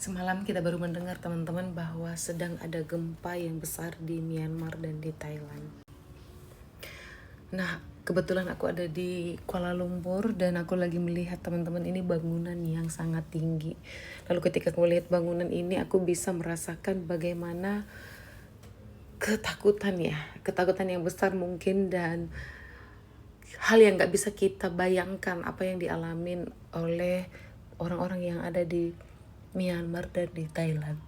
Semalam kita baru mendengar teman-teman bahwa sedang ada gempa yang besar di Myanmar dan di Thailand. Nah, kebetulan aku ada di Kuala Lumpur dan aku lagi melihat teman-teman ini bangunan yang sangat tinggi. Lalu ketika aku melihat bangunan ini, aku bisa merasakan bagaimana ketakutan yang besar mungkin, dan hal yang gak bisa kita bayangkan apa yang dialamin oleh orang-orang yang ada di Myanmar dan di Thailand.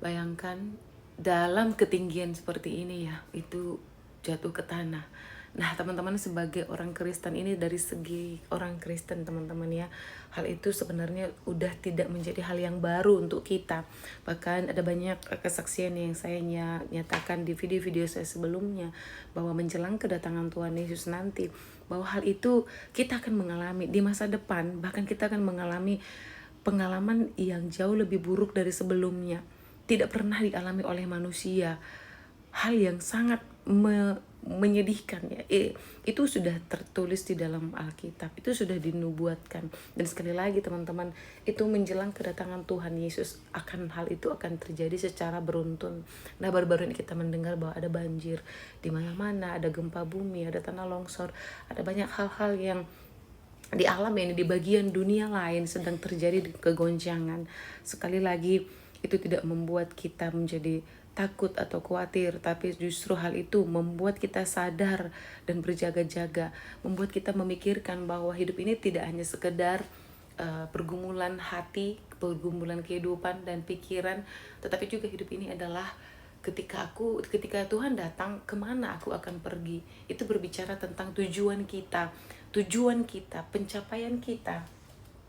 Bayangkan dalam ketinggian seperti ini ya, itu jatuh ke tanah. Nah teman-teman, sebagai orang Kristen ini, dari segi orang Kristen teman-teman ya, hal itu sebenarnya udah tidak menjadi hal yang baru untuk kita. Bahkan ada banyak kesaksian yang saya nyatakan di video-video saya sebelumnya, bahwa menjelang kedatangan Tuhan Yesus nanti, bahwa hal itu kita akan mengalami di masa depan. Bahkan kita akan mengalami pengalaman yang jauh lebih buruk dari sebelumnya, tidak pernah dialami oleh manusia. Hal yang sangat menyedihkan ya. Itu sudah tertulis di dalam Alkitab, itu sudah dinubuatkan. Dan sekali lagi teman-teman, itu menjelang kedatangan Tuhan Yesus, hal itu akan terjadi secara beruntun. Nah baru-baru ini kita mendengar bahwa ada banjir di mana-mana, ada gempa bumi, ada tanah longsor, ada banyak hal-hal yang di alam ini, di bagian dunia lain sedang terjadi kegoncangan. Sekali lagi, itu tidak membuat kita menjadi takut atau khawatir, tapi justru hal itu membuat kita sadar dan berjaga-jaga, membuat kita memikirkan bahwa hidup ini tidak hanya sekedar pergumulan hati, pergumulan kehidupan dan pikiran, tetapi juga hidup ini adalah ketika Tuhan datang, kemana aku akan pergi. Itu berbicara tentang tujuan kita, pencapaian kita,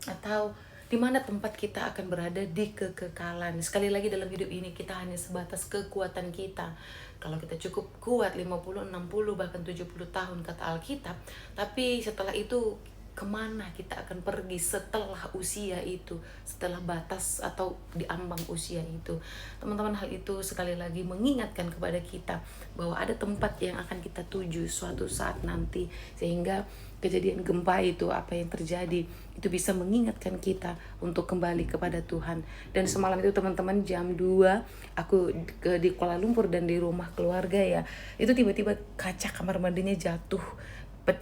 atau di mana tempat kita akan berada di kekekalan. Sekali lagi, dalam hidup ini kita hanya sebatas kekuatan kita. Kalau kita cukup kuat 50, 60, bahkan 70 tahun kata Alkitab, tapi setelah itu kemana kita akan pergi setelah usia itu, setelah batas atau di ambang usia itu. Teman-teman, hal itu sekali lagi mengingatkan kepada kita bahwa ada tempat yang akan kita tuju suatu saat nanti, sehingga kejadian gempa itu, apa yang terjadi, itu bisa mengingatkan kita untuk kembali kepada Tuhan. Dan semalam itu teman-teman, jam 2 aku di Kuala Lumpur dan di rumah keluarga ya, itu tiba-tiba kaca kamar mandinya jatuh.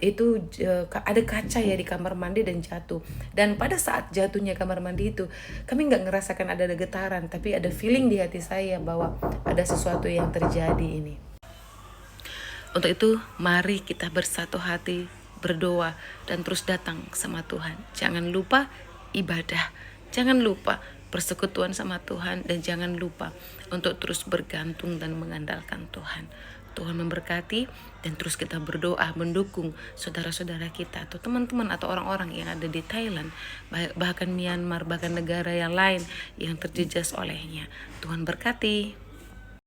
Itu ada kaca ya di kamar mandi dan jatuh. Dan pada saat jatuhnya kamar mandi itu, kami nggak ngerasakan ada getaran, tapi ada feeling di hati saya bahwa ada sesuatu yang terjadi ini. Untuk itu, mari kita bersatu hati, berdoa, dan terus datang sama Tuhan. Jangan lupa ibadah, jangan lupa persekutuan sama Tuhan, dan jangan lupa untuk terus bergantung dan mengandalkan Tuhan. Tuhan memberkati, dan terus kita berdoa mendukung saudara-saudara kita atau teman-teman atau orang-orang yang ada di Thailand, bahkan Myanmar, bahkan negara yang lain yang terjejas olehnya. Tuhan berkati.